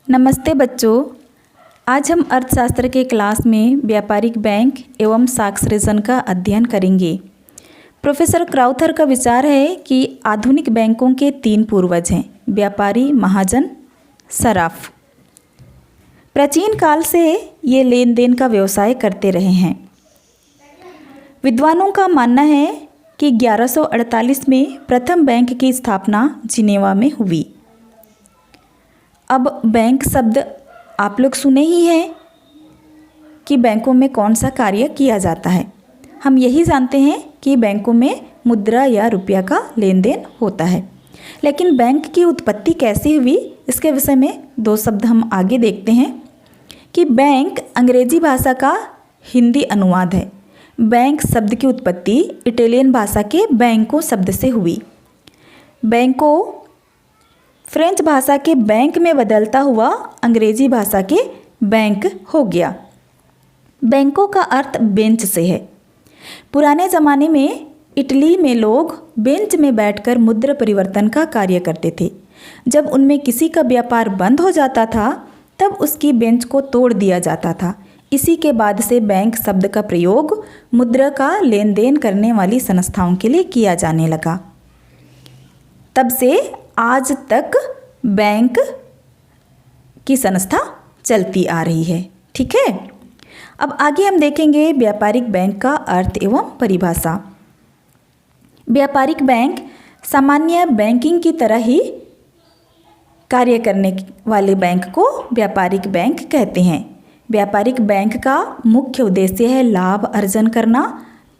नमस्ते बच्चों। आज हम अर्थशास्त्र के क्लास में व्यापारिक बैंक एवं साक्ष्य रीजन का अध्ययन करेंगे। प्रोफेसर क्राउथर का विचार है कि आधुनिक बैंकों के 3 पूर्वज हैं: व्यापारी, महाजन, सराफ। प्राचीन काल से ये लेन देन का व्यवसाय करते रहे हैं। विद्वानों का मानना है कि 1148 में प्रथम बैंक की स्थापना जिनेवा में हुई। अब बैंक शब्द आप लोग सुने ही हैं कि बैंकों में कौन सा कार्य किया जाता है। हम यही जानते हैं कि बैंकों में मुद्रा या रुपया का लेन देन होता है, लेकिन बैंक की उत्पत्ति कैसे हुई इसके विषय में 2 शब्द हम आगे देखते हैं कि बैंक अंग्रेजी भाषा का हिंदी अनुवाद है। बैंक शब्द की उत्पत्ति इटालियन भाषा के बैंको शब्द से हुई। बैंको फ्रेंच भाषा के बैंक में बदलता हुआ अंग्रेजी भाषा के बैंक हो गया। बैंकों का अर्थ बेंच से है। पुराने ज़माने में इटली में लोग बेंच में बैठकर मुद्रा परिवर्तन का कार्य करते थे। जब उनमें किसी का व्यापार बंद हो जाता था तब उसकी बेंच को तोड़ दिया जाता था। इसी के बाद से बैंक शब्द का प्रयोग मुद्रा का लेन देन करने वाली संस्थाओं के लिए किया जाने लगा। तब से आज तक बैंक की संस्था चलती आ रही है। ठीक है, अब आगे हम देखेंगे व्यापारिक बैंक का अर्थ एवं परिभाषा। व्यापारिक बैंक सामान्य बैंकिंग की तरह ही कार्य करने वाले बैंक को व्यापारिक बैंक कहते हैं। व्यापारिक बैंक का मुख्य उद्देश्य है लाभ अर्जन करना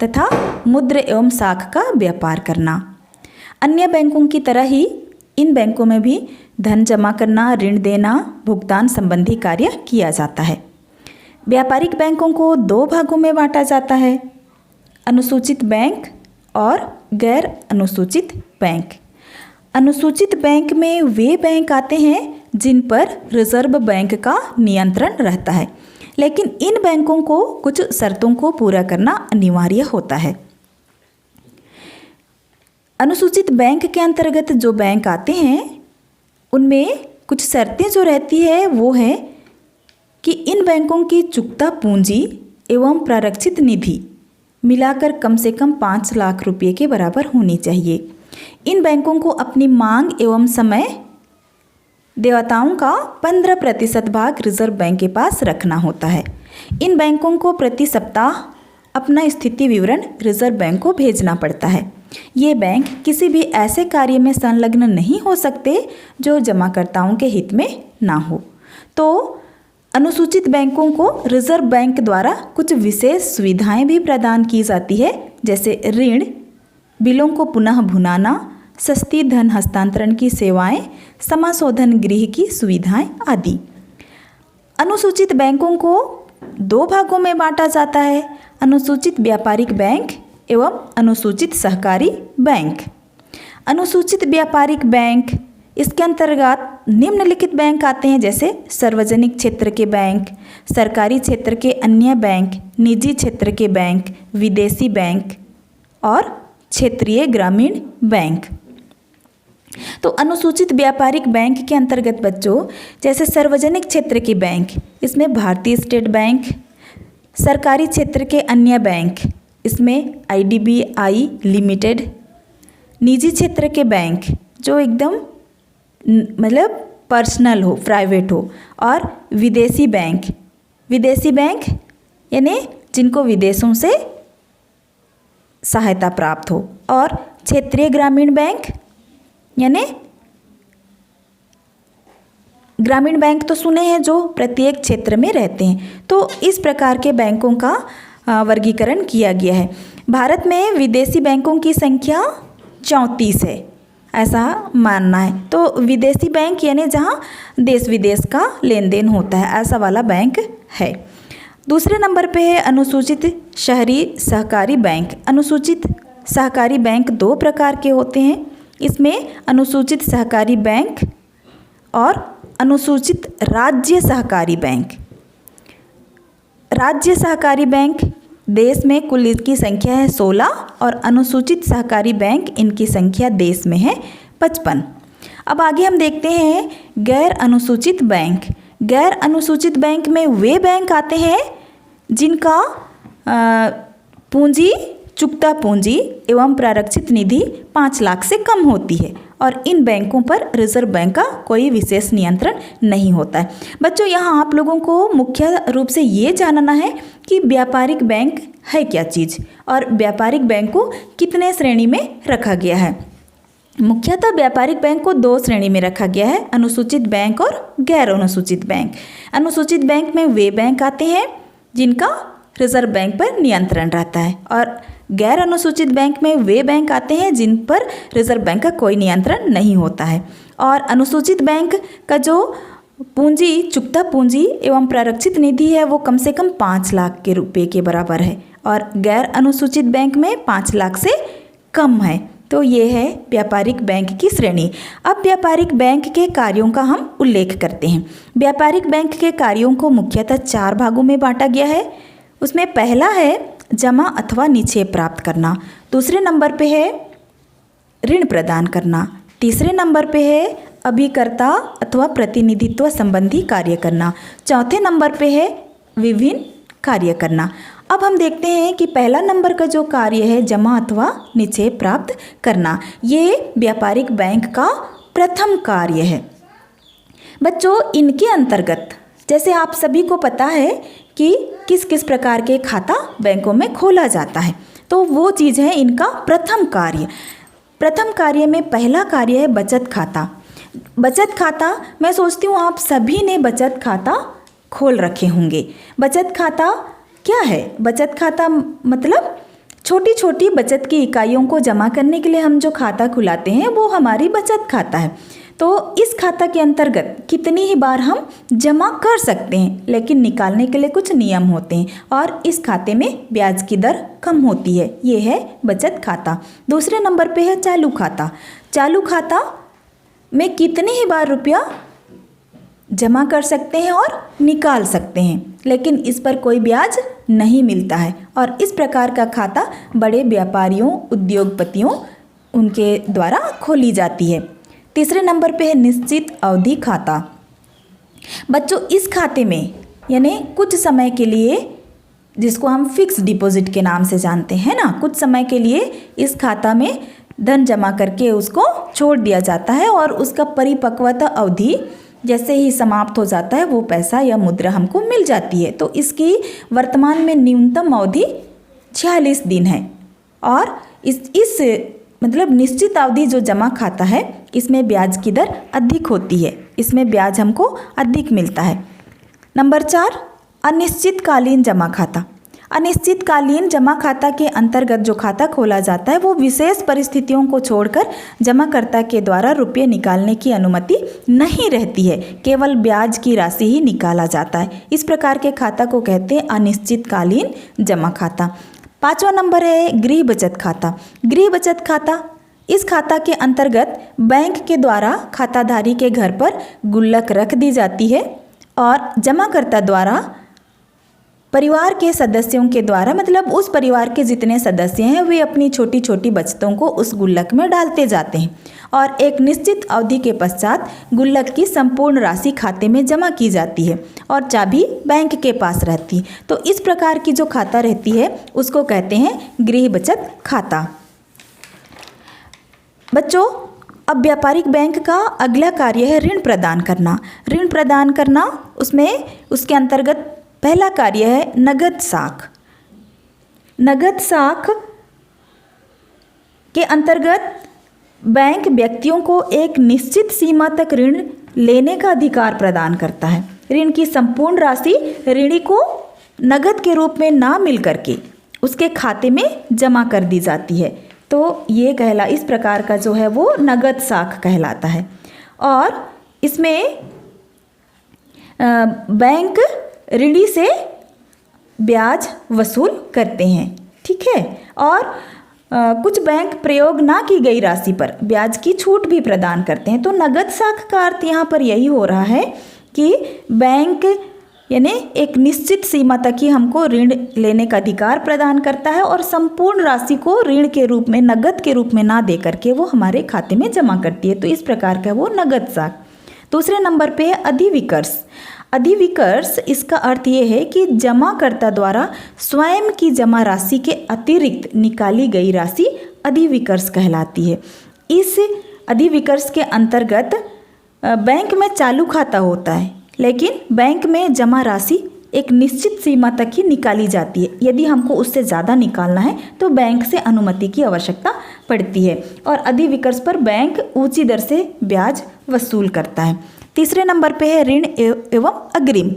तथा मुद्रा एवं साख का व्यापार करना। अन्य बैंकों की तरह ही इन बैंकों में भी धन जमा करना, ऋण देना, भुगतान संबंधी कार्य किया जाता है। व्यापारिक बैंकों को 2 भागों में बांटा जाता है: अनुसूचित बैंक और गैर अनुसूचित बैंक। अनुसूचित बैंक में वे बैंक आते हैं जिन पर रिजर्व बैंक का नियंत्रण रहता है, लेकिन इन बैंकों को कुछ शर्तों को पूरा करना अनिवार्य होता है। अनुसूचित बैंक के अंतर्गत जो बैंक आते हैं उनमें कुछ शर्तें जो रहती है वो है कि इन बैंकों की चुकता पूंजी एवं प्रारक्षित निधि मिलाकर कम से कम 5 लाख रुपये के बराबर होनी चाहिए। इन बैंकों को अपनी मांग एवं समय देयताओं का 15% भाग रिजर्व बैंक के पास रखना होता है। इन बैंकों को प्रति सप्ताह अपना स्थिति विवरण रिजर्व बैंक को भेजना पड़ता है। ये बैंक किसी भी ऐसे कार्य में संलग्न नहीं हो सकते जो जमाकर्ताओं के हित में ना हो। तो अनुसूचित बैंकों को रिजर्व बैंक द्वारा कुछ विशेष सुविधाएं भी प्रदान की जाती है, जैसे ऋण, बिलों को पुनः भुनाना, सस्ती धन हस्तांतरण की सेवाएं, समाशोधन गृह की सुविधाएं आदि। अनुसूचित बैंकों को 2 भागों में बांटा जाता है: अनुसूचित व्यापारिक बैंक एवं अनुसूचित सहकारी बैंक। अनुसूचित व्यापारिक बैंक इसके अंतर्गत निम्नलिखित बैंक आते हैं, जैसे सार्वजनिक क्षेत्र के बैंक, सरकारी क्षेत्र के अन्य बैंक, निजी क्षेत्र के बैंक, विदेशी बैंक और क्षेत्रीय ग्रामीण बैंक। तो अनुसूचित व्यापारिक बैंक के अंतर्गत बच्चों, जैसे सार्वजनिक क्षेत्र के बैंक, इसमें भारतीय स्टेट बैंक, सरकारी क्षेत्र के अन्य बैंक, इसमें IDBI लिमिटेड, निजी क्षेत्र के बैंक जो एकदम मतलब पर्सनल हो, प्राइवेट हो, और विदेशी बैंक। विदेशी बैंक यानी जिनको विदेशों से सहायता प्राप्त हो, और क्षेत्रीय ग्रामीण बैंक यानी ग्रामीण बैंक तो सुने हैं जो प्रत्येक क्षेत्र में रहते हैं। तो इस प्रकार के बैंकों का वर्गीकरण किया गया है। भारत में विदेशी बैंकों की संख्या 34 है, ऐसा मानना है। तो विदेशी बैंक यानी जहाँ देश विदेश का लेन देन होता है, ऐसा वाला बैंक है। दूसरे नंबर पे है अनुसूचित शहरी सहकारी बैंक। अनुसूचित सहकारी बैंक 2 प्रकार के होते हैं। इसमें अनुसूचित सहकारी बैंक और अनुसूचित राज्य सहकारी बैंक। राज्य सहकारी बैंक देश में कुल इसकी संख्या है 16 और अनुसूचित सहकारी बैंक इनकी संख्या देश में है 55। अब आगे हम देखते हैं गैर अनुसूचित बैंक। गैर अनुसूचित बैंक में वे बैंक आते हैं जिनका पूंजी चुकता पूंजी एवं प्रारक्षित निधि 5 लाख से कम होती है और इन बैंकों पर रिजर्व बैंक का कोई विशेष नियंत्रण नहीं होता है। बच्चों, यहाँ आप लोगों को मुख्य रूप से ये जानना है कि व्यापारिक बैंक है क्या चीज़ और व्यापारिक बैंक को कितने श्रेणी में रखा गया है। मुख्यतः व्यापारिक बैंक को 2 श्रेणी में रखा गया है, अनुसूचित बैंक और गैर अनुसूचित बैंक। अनुसूचित बैंक में वे बैंक आते हैं जिनका रिजर्व बैंक पर नियंत्रण रहता है और गैर अनुसूचित बैंक में वे बैंक आते हैं जिन पर रिजर्व बैंक का कोई नियंत्रण नहीं होता है। और अनुसूचित बैंक का जो पूंजी चुकता पूंजी एवं प्रारक्षित निधि है वो कम से कम 5 लाख के रुपए के बराबर है और गैर अनुसूचित बैंक में 5 लाख से कम है। तो ये है व्यापारिक बैंक की श्रेणी। अब व्यापारिक बैंक के कार्यों का हम उल्लेख करते हैं। व्यापारिक बैंक के कार्यों को मुख्यतः 4 भागों में बांटा गया है। उसमें पहला है जमा अथवा निक्षेप प्राप्त करना, दूसरे नंबर पे है ऋण प्रदान करना, तीसरे नंबर पे है अभिकर्ता अथवा प्रतिनिधित्व संबंधी कार्य करना, चौथे नंबर पे है विभिन्न कार्य करना। अब हम देखते हैं कि पहला नंबर का जो कार्य है जमा अथवा निक्षेप प्राप्त करना, ये व्यापारिक बैंक का प्रथम कार्य है। बच्चों, इनके अंतर्गत जैसे आप सभी को पता है कि किस किस प्रकार के खाता बैंकों में खोला जाता है, तो वो चीज़ है इनका प्रथम कार्य। प्रथम कार्य में पहला कार्य है बचत खाता। बचत खाता, मैं सोचती हूँ आप सभी ने बचत खाता खोल रखे होंगे। बचत खाता क्या है? बचत खाता मतलब छोटी छोटी बचत की इकाइयों को जमा करने के लिए हम जो खाता खुलाते हैं वो हमारी बचत खाता है। तो इस खाता के अंतर्गत कितनी ही बार हम जमा कर सकते हैं, लेकिन निकालने के लिए कुछ नियम होते हैं और इस खाते में ब्याज की दर कम होती है। ये है बचत खाता। दूसरे नंबर पे है चालू खाता। चालू खाता में कितनी ही बार रुपया जमा कर सकते हैं और निकाल सकते हैं, लेकिन इस पर कोई ब्याज नहीं मिलता है और इस प्रकार का खाता बड़े व्यापारियों उद्योगपतियों उनके द्वारा खोली जाती है। तीसरे नंबर पे है निश्चित अवधि खाता। बच्चों, इस खाते में यानी कुछ समय के लिए, जिसको हम फिक्स डिपॉजिट के नाम से जानते हैं ना, कुछ समय के लिए इस खाता में धन जमा करके उसको छोड़ दिया जाता है और उसका परिपक्वता अवधि जैसे ही समाप्त हो जाता है वो पैसा या मुद्रा हमको मिल जाती है। तो इसकी वर्तमान में न्यूनतम अवधि 46 दिन है और इस मतलब निश्चित अवधि जो जमा खाता है इसमें ब्याज की दर अधिक होती है, इसमें ब्याज हमको अधिक मिलता है। नंबर 4, अनिश्चितकालीन जमा खाता। अनिश्चितकालीन जमा खाता के अंतर्गत जो खाता खोला जाता है वो विशेष परिस्थितियों को छोड़कर जमाकर्ता के द्वारा रुपये निकालने की अनुमति नहीं रहती है, केवल ब्याज की राशि ही निकाला जाता है। इस प्रकार के खाता को कहते हैं अनिश्चितकालीन जमा खाता। 5वां नंबर है गृह बचत खाता। गृह बचत खाता, इस खाता के अंतर्गत बैंक के द्वारा खाताधारी के घर पर गुल्लक रख दी जाती है और जमाकर्ता द्वारा परिवार के सदस्यों के द्वारा, मतलब उस परिवार के जितने सदस्य हैं वे अपनी छोटी छोटी बचतों को उस गुल्लक में डालते जाते हैं और एक निश्चित अवधि के पश्चात गुल्लक की संपूर्ण राशि खाते में जमा की जाती है और चाबी बैंक के पास रहती है। तो इस प्रकार की जो खाता रहती है उसको कहते हैं गृह बचत खाता। बच्चों, अब व्यापारिक बैंक का अगला कार्य है ऋण प्रदान करना। ऋण प्रदान करना, उसमें उसके अंतर्गत पहला कार्य है नगद साख। नगद साख के अंतर्गत बैंक व्यक्तियों को एक निश्चित सीमा तक ऋण लेने का अधिकार प्रदान करता है। ऋण की संपूर्ण राशि ऋणी को नगद के रूप में ना मिल करके उसके खाते में जमा कर दी जाती है। तो ये इस प्रकार का जो है वो नगद साख कहलाता है और इसमें बैंक ऋणी से ब्याज वसूल करते हैं, ठीक है। और कुछ बैंक प्रयोग ना की गई राशि पर ब्याज की छूट भी प्रदान करते हैं। तो नगद साख का अर्थ यहाँ पर यही हो रहा है कि बैंक यानी एक निश्चित सीमा तक ही हमको ऋण लेने का अधिकार प्रदान करता है और संपूर्ण राशि को ऋण के रूप में, नगद के रूप में ना दे करके वो हमारे खाते में जमा करती है। तो इस प्रकार का वो नगद साख। दूसरे नंबर पे है अधिविकर्ष। अधिविकर्ष इसका अर्थ ये है कि जमाकर्ता द्वारा स्वयं की जमा राशि के अतिरिक्त निकाली गई राशि अधिविकर्ष कहलाती है। इस अधिविकर्ष के अंतर्गत बैंक में चालू खाता होता है, लेकिन बैंक में जमा राशि एक निश्चित सीमा तक ही निकाली जाती है। यदि हमको उससे ज़्यादा निकालना है तो बैंक से अनुमति की आवश्यकता पड़ती है और अधिविकर्ष पर बैंक ऊंची दर से ब्याज वसूल करता है। तीसरे नंबर पे है ऋण एवं अग्रिम।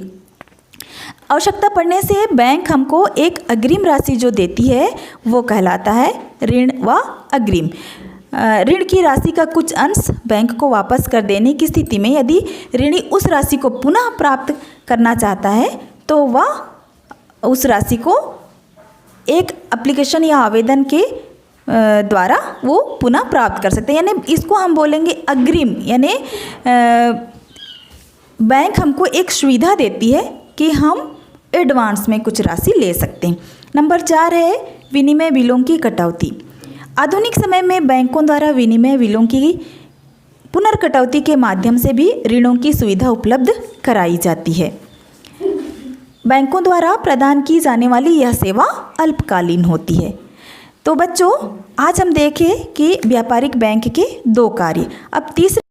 आवश्यकता पड़ने से बैंक हमको एक अग्रिम राशि जो देती है वो कहलाता है ऋण व अग्रिम। ऋण की राशि का कुछ अंश बैंक को वापस कर देने की स्थिति में यदि ऋणी उस राशि को पुनः प्राप्त करना चाहता है तो वह उस राशि को एक एप्लीकेशन या आवेदन के द्वारा वो पुनः प्राप्त कर सकते हैं। यानी इसको हम बोलेंगे अग्रिम। यानी बैंक हमको एक सुविधा देती है कि हम एडवांस में कुछ राशि ले सकते हैं। नंबर 4 है विनिमय बिलों की कटौती। आधुनिक समय में बैंकों द्वारा विनिमय बिलों की पुनर्कटौती के माध्यम से भी ऋणों की सुविधा उपलब्ध कराई जाती है। बैंकों द्वारा प्रदान की जाने वाली यह सेवा अल्पकालीन होती है। तो बच्चों, आज हम देखें कि व्यापारिक बैंक के 2 कार्य। अब तीसरे